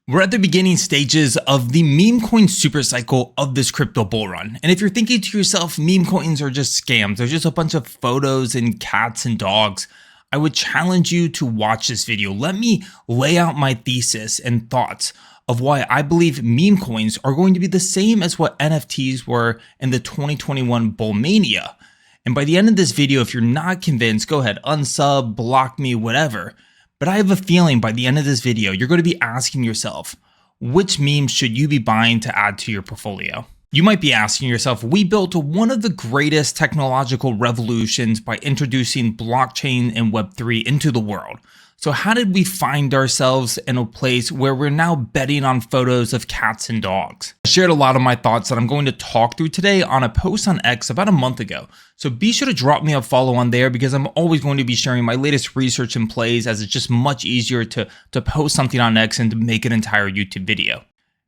We're at the beginning stages of the Memecoin Supercycle of this crypto bull run. And if you're thinking to yourself, meme coins are just scams, they're just a bunch of photos and cats and dogs, I would challenge you to watch this video. Let me lay out my thesis and thoughts of why I believe meme coins are going to be the same as what NFTs were in the 2021 bull mania. And by the end of this video, if you're not convinced, go ahead, unsub, block me, whatever. But I have a feeling by the end of this video, you're going to be asking yourself, which memes should you be buying to add to your portfolio? You might be asking yourself, we built one of the greatest technological revolutions by introducing blockchain and Web3 into the world. So how did we find ourselves in a place where we're now betting on photos of cats and dogs? I shared a lot of my thoughts that I'm going to talk through today on a post on X about a month ago. So be sure to drop me a follow on there because I'm always going to be sharing my latest research and plays, as it's just much easier to post something on X and to make an entire YouTube video.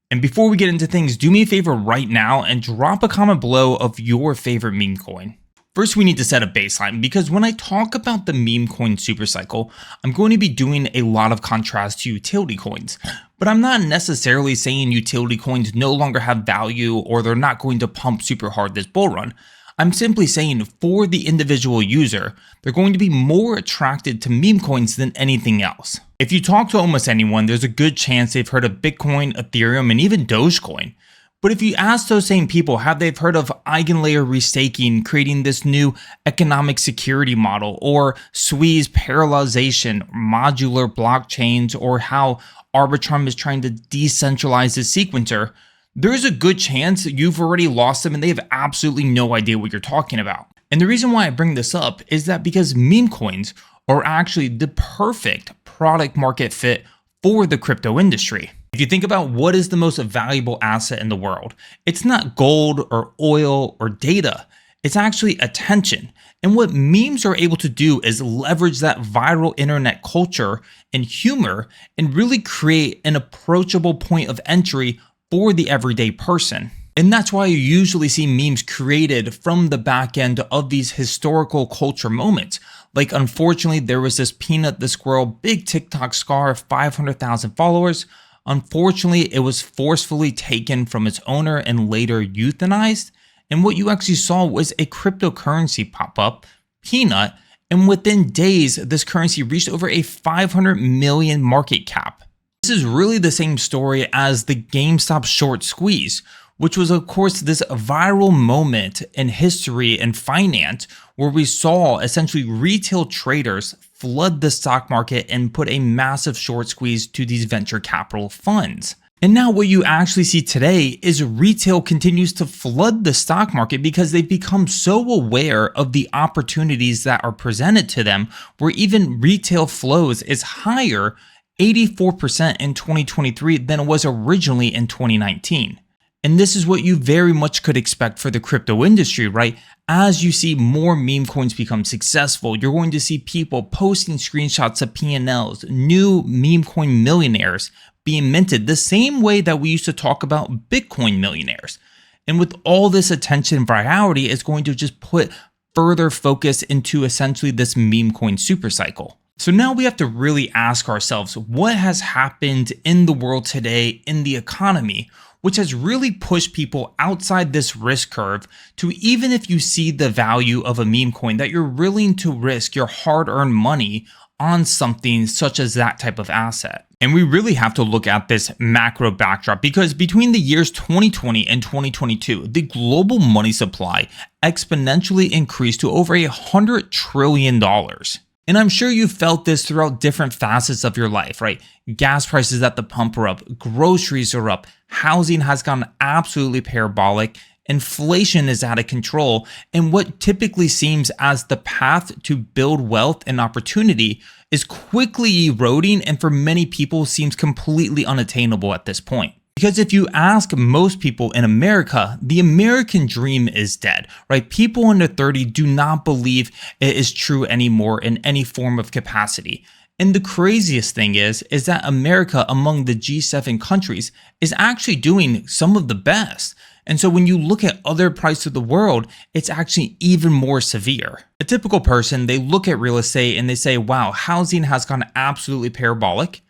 And before we get into things, do me a favor right now and drop a comment below of your favorite meme coin. First, we need to set a baseline because when I talk about the Memecoin Supercycle, I'm going to be doing a lot of contrast to utility coins. But I'm not necessarily saying utility coins no longer have value or they're not going to pump super hard this bull run. I'm simply saying for the individual user, they're going to be more attracted to meme coins than anything else. If you talk to almost anyone, there's a good chance they've heard of Bitcoin, Ethereum, and even Dogecoin. But if you ask those same people, have they heard of eigenlayer restaking, creating this new economic security model, or Swiss parallelization, modular blockchains, or how Arbitrum is trying to decentralize the sequencer, there's a good chance you've already lost them and they have absolutely no idea what you're talking about. And the reason why I bring this up is that because meme coins are actually the perfect product market fit for the crypto industry. If you think about what is the most valuable asset in the world, it's not gold or oil or data. It's actually attention. And what memes are able to do is leverage that viral internet culture and humor and really create an approachable point of entry for the everyday person. And that's why you usually see memes created from the back end of these historical culture moments. Like, unfortunately, there was this Peanut the Squirrel, big TikTok star, 500,000 followers. Unfortunately, it was forcefully taken from its owner and later euthanized. And what you actually saw was a cryptocurrency pop up, Peanut, and within days, this currency reached over a 500 million market cap. This is really the same story as the GameStop short squeeze, which was, of course, this viral moment in history and finance where we saw essentially retail traders flood the stock market and put a massive short squeeze to these venture capital funds. And now what you actually see today is retail continues to flood the stock market because they've become so aware of the opportunities that are presented to them, where even retail flows is higher 84% in 2023 than it was originally in 2019. And this is what you very much could expect for the crypto industry, right? As you see more meme coins become successful, you're going to see people posting screenshots of P&Ls, new meme coin millionaires being minted the same way that we used to talk about Bitcoin millionaires. And with all this attention, virality is going to just put further focus into essentially this meme coin super cycle. So now we have to really ask ourselves, what has happened in the world today in the economy, which has really pushed people outside this risk curve to, even if you see the value of a meme coin, that you're willing to risk your hard-earned money on something such as that type of asset. And we really have to look at this macro backdrop because between the years 2020 and 2022, the global money supply exponentially increased to over $100 trillion. And I'm sure you felt this throughout different facets of your life, right? Gas prices at the pump are up, groceries are up, housing has gone absolutely parabolic, inflation is out of control, and what typically seems as the path to build wealth and opportunity is quickly eroding and for many people seems completely unattainable at this point. Because if you ask most people in America, the American dream is dead, right? People under 30 do not believe it is true anymore in any form of capacity. And the craziest thing is that America among the G7 countries is actually doing some of the best. And so when you look at other parts of the world, it's actually even more severe. A typical person, they look at real estate and they say, wow, housing has gone absolutely parabolic.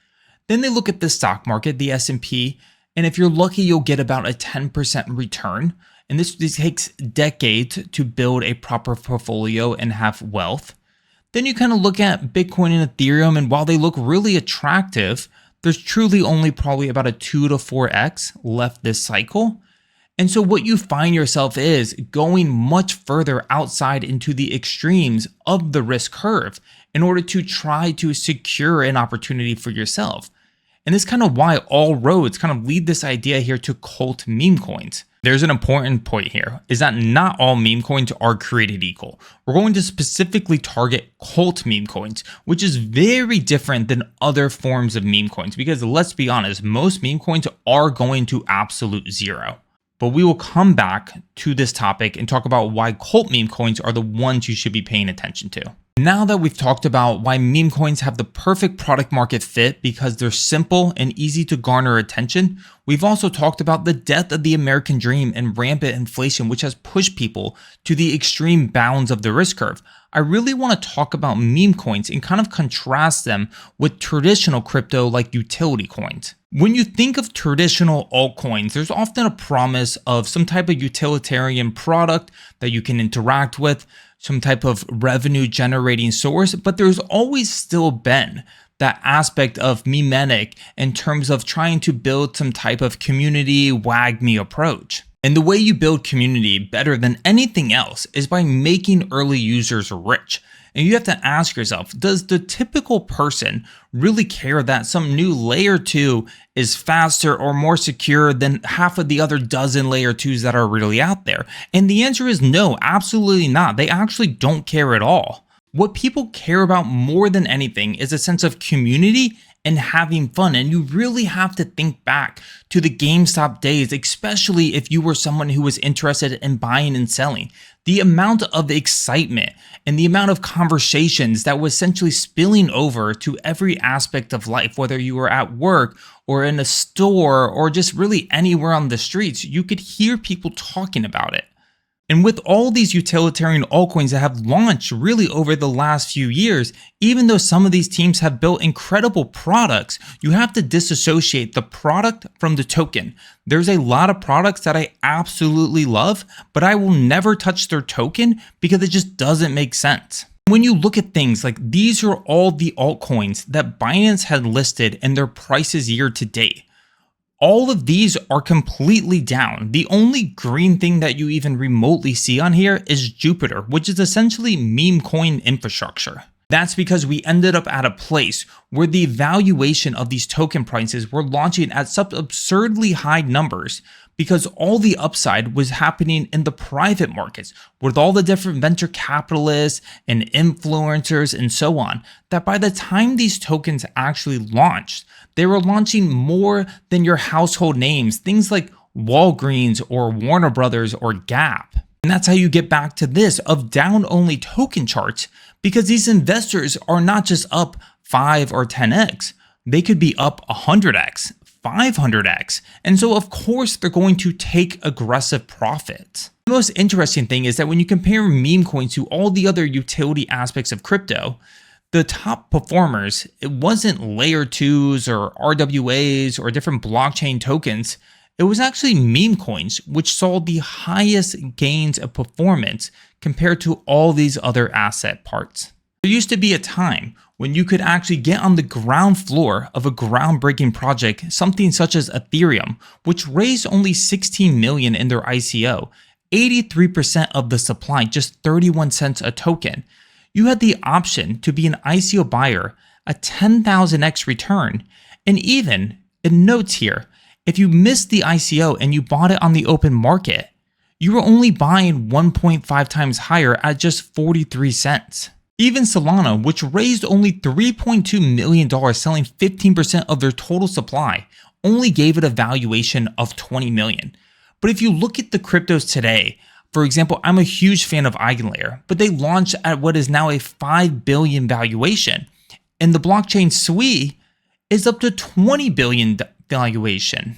Then they look at the stock market, the S&P, and if you're lucky, you'll get about a 10% return. And this takes decades to build a proper portfolio and have wealth. Then you kind of look at Bitcoin and Ethereum, and while they look really attractive, there's truly only probably about a 2 to 4x left this cycle. And so what you find yourself is going much further outside into the extremes of the risk curve in order to try to secure an opportunity for yourself. And this is kind of why all roads kind of lead this idea here to cult meme coins. There's an important point here, is that not all meme coins are created equal. We're going to specifically target cult meme coins, which is very different than other forms of meme coins, because let's be honest, most meme coins are going to absolute zero. But we will come back to this topic and talk about why cult meme coins are the ones you should be paying attention to. Now that we've talked about why meme coins have the perfect product market fit because they're simple and easy to garner attention, we've also talked about the death of the American dream and rampant inflation, which has pushed people to the extreme bounds of the risk curve. I really want to talk about meme coins and kind of contrast them with traditional crypto like utility coins. When you think of traditional altcoins, there's often a promise of some type of utilitarian product that you can interact with, some type of revenue generating source, but there's always still been that aspect of memetic in terms of trying to build some type of community WAGMI approach. And the way you build community better than anything else is by making early users rich. And you have to ask yourself, does the typical person really care that some new layer 2 is faster or more secure than half of the other dozen layer 2s that are really out there? And the answer is no, absolutely not. They actually don't care at all. What people care about more than anything is a sense of community and having fun. And you really have to think back to the GameStop days, especially if you were someone who was interested in buying and selling. The amount of excitement and the amount of conversations that was essentially spilling over to every aspect of life, whether you were at work or in a store or just really anywhere on the streets, you could hear people talking about it. And with all these utilitarian altcoins that have launched really over the last few years, even though some of these teams have built incredible products, you have to disassociate the product from the token. There's a lot of products that I absolutely love, but I will never touch their token because it just doesn't make sense. When you look at things like these are all the altcoins that Binance had listed and their prices year to date. All of these are completely down. The only green thing that you even remotely see on here is Jupiter, which is essentially meme coin infrastructure. That's because we ended up at a place where the valuation of these token prices were launching at such absurdly high numbers because all the upside was happening in the private markets with all the different venture capitalists and influencers and so on, that by the time these tokens actually launched, they were launching more than your household names, things like Walgreens or Warner Brothers or Gap. And that's how you get back to this of down only token charts, because these investors are not just up 5 or 10x, they could be up 100x, 500x. And so of course they're going to take aggressive profits. The most interesting thing is that when you compare meme coins to all the other utility aspects of crypto, the top performers, it wasn't layer 2s or RWAs or different blockchain tokens. It was actually meme coins, which saw the highest gains of performance compared to all these other asset parts. There used to be a time when you could actually get on the ground floor of a groundbreaking project, something such as Ethereum, which raised only 16 million in their ICO, 83% of the supply, just 31 cents a token. You had the option to be an ICO buyer, a 10,000x return, and even, in notes here, if you missed the ICO and you bought it on the open market, you were only buying 1.5 times higher at just 43 cents. Even Solana, which raised only $3.2 million selling 15% of their total supply, only gave it a valuation of 20 million. But if you look at the cryptos today, for example, I'm a huge fan of Eigenlayer, but they launched at what is now a 5 billion valuation. And the blockchain Sui is up to 20 billion valuation.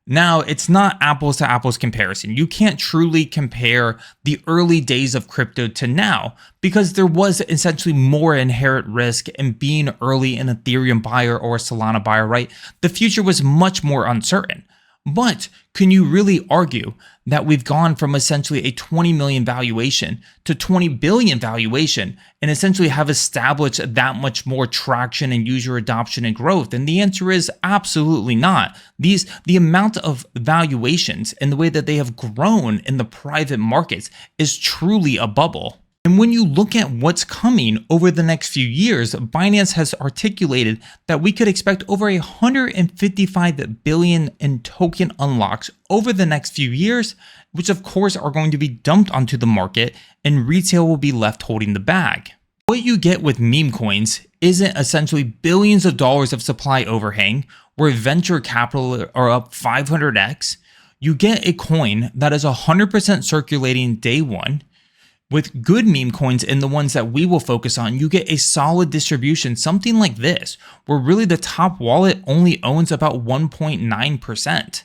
Now, it's not apples to apples comparison. You can't truly compare the early days of crypto to now because there was essentially more inherent risk in being early an Ethereum buyer or a Solana buyer, right? The future was much more uncertain. But can you really argue that we've gone from essentially a 20 million valuation to 20 billion valuation and essentially have established that much more traction and user adoption and growth? And the answer is absolutely not. The amount of valuations and the way that they have grown in the private markets is truly a bubble. And when you look at what's coming over the next few years, Binance has articulated that we could expect over 155 billion in token unlocks over the next few years, which of course are going to be dumped onto the market and retail will be left holding the bag. What you get with meme coins isn't essentially billions of dollars of supply overhang where venture capital are up 500x. You get a coin that is 100% circulating day one. With good meme coins and the ones that we will focus on, you get a solid distribution, something like this, where really the top wallet only owns about 1.9%.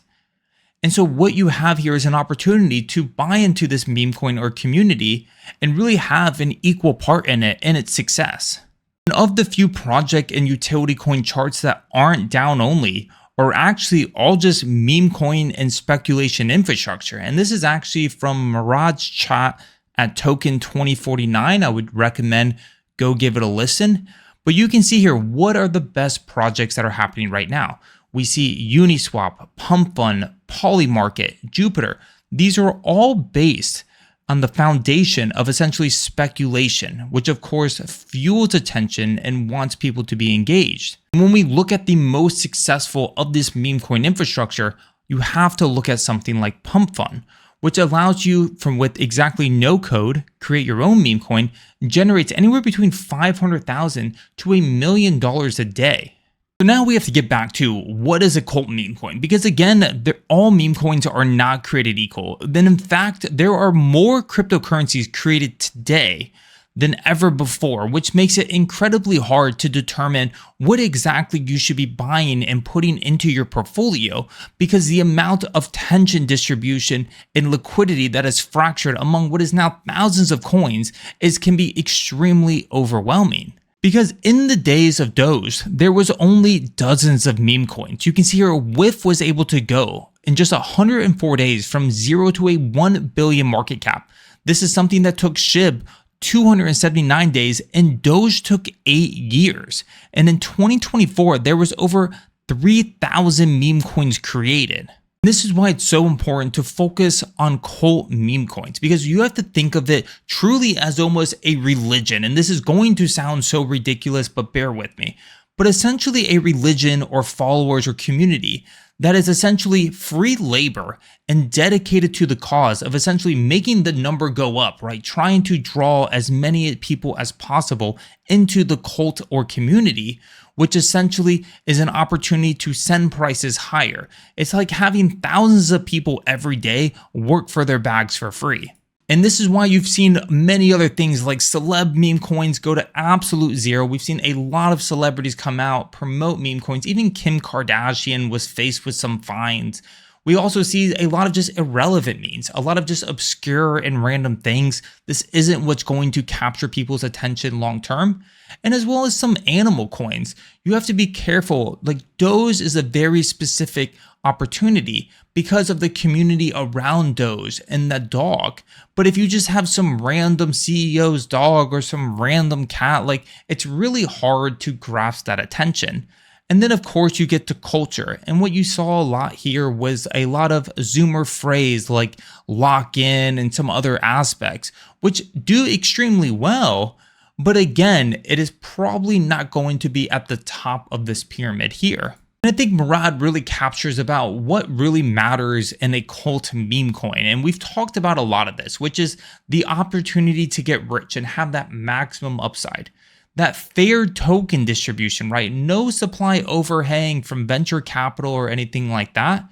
And so what you have here is an opportunity to buy into this meme coin or community and really have an equal part in it and its success. And of the few project and utility coin charts that aren't down only, are actually all just meme coin and speculation infrastructure. And this is actually from Murad's chat at token 2049. I would recommend go give it a listen. But you can see here, what are the best projects that are happening right now? We see Uniswap, Pump Fund, Polymarket, Jupiter. These are all based on the foundation of essentially speculation, which of course fuels attention and wants people to be engaged. And when we look at the most successful of this meme coin infrastructure, you have to look at something like Pump Fund, which allows you from with exactly no code, create your own meme coin, generates anywhere between $500,000 to $1 million a day. So now we have to get back to what is a cult meme coin, because again, all meme coins are not created equal. Then in fact, there are more cryptocurrencies created today than ever before, which makes it incredibly hard to determine what exactly you should be buying and putting into your portfolio, because the amount of tension distribution and liquidity that is fractured among what is now thousands of coins can be extremely overwhelming. Because in the days of Doge, there was only dozens of meme coins. You can see here WIF was able to go in just 104 days from 0 to a 1 billion market cap. This is something that took SHIB 279 days and Doge took 8 years. And in 2024, there was over 3,000 meme coins created. This is why it's so important to focus on cult meme coins, because you have to think of it truly as almost a religion. And this is going to sound so ridiculous, but bear with me. But essentially a religion or followers or community that is essentially free labor and dedicated to the cause of essentially making the number go up, right? Trying to draw as many people as possible into the cult or community, which essentially is an opportunity to send prices higher. It's like having thousands of people every day work for their bags for free. And this is why you've seen many other things like celeb meme coins go to absolute zero. We've seen a lot of celebrities come out, promote meme coins. Even Kim Kardashian was faced with some fines. We also see a lot of just irrelevant memes, a lot of just obscure and random things. This isn't what's going to capture people's attention long term. And as well as some animal coins, you have to be careful. Like Doge is a very specific opportunity because of the community around Doge and the dog. But if you just have some random CEO's dog or some random cat, like it's really hard to grasp that attention. And then of course you get to culture. And what you saw a lot here was a lot of Zoomer phrase like lock in and some other aspects, which do extremely well. But again, it is probably not going to be at the top of this pyramid here. And I think Murad really captures about what really matters in a cult meme coin. And we've talked about a lot of this, which is the opportunity to get rich and have that maximum upside. That fair token distribution, right? No supply overhang from venture capital or anything like that.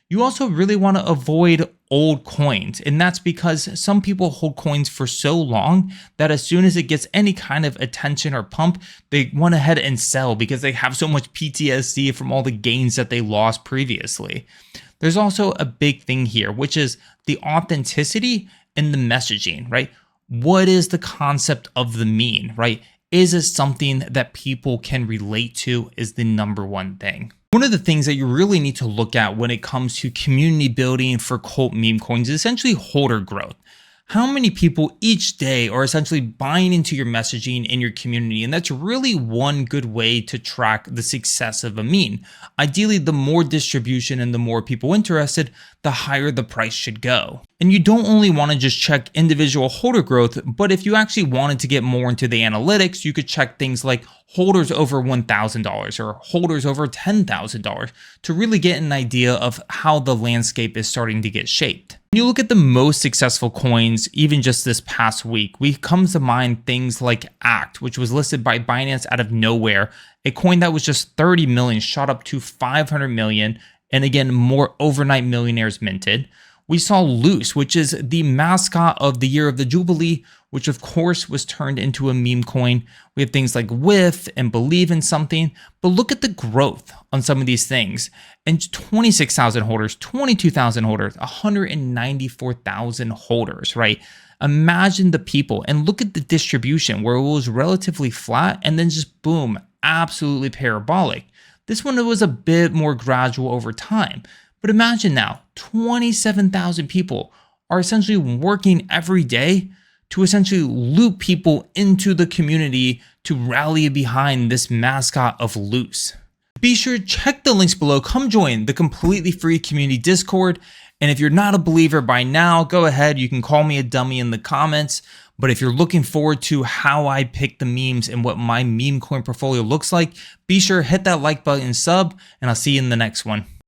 You also really want to avoid old coins. And that's because some people hold coins for so long that as soon as it gets any kind of attention or pump, they want to head and sell because they have so much PTSD from all the gains that they lost previously. there's also a big thing here, which is the authenticity and the messaging, right? What is the concept of the meme, right? Is it something that people can relate to is the number one thing. One of the things that you really need to look at when it comes to community building for cult meme coins is essentially holder growth. How many people each day are essentially buying into your messaging in your community? And that's really one good way to track the success of a meme. Ideally, the more distribution and the more people interested, the higher the price should go. And you don't only want to just check individual holder growth, but if you actually wanted to get more into the analytics, you could check things like holders over $1,000 or holders over $10,000 to really get an idea of how the landscape is starting to get shaped. When you look at the most successful coins, even just this past week, we come to mind things like ACT, which was listed by Binance out of nowhere, a coin that was just 30 million, shot up to 500 million, and again, more overnight millionaires minted. We saw Loose, which is the mascot of the year of the Jubilee, which of course was turned into a meme coin. We have things like Whiff and Believe in Something, but look at the growth on some of these things. And 26,000 holders, 22,000 holders, 194,000 holders, right? Imagine the people and look at the distribution where it was relatively flat and then just boom, absolutely parabolic. This one was a bit more gradual over time. But imagine now, 27,000 people are essentially working every day to essentially loop people into the community to rally behind this mascot of Loose. Be sure to check the links below. Come join the completely free community Discord. And if you're not a believer by now, go ahead. You can call me a dummy in the comments. But if you're looking forward to how I pick the memes and what my meme coin portfolio looks like, be sure to hit that like button and sub, and I'll see you in the next one.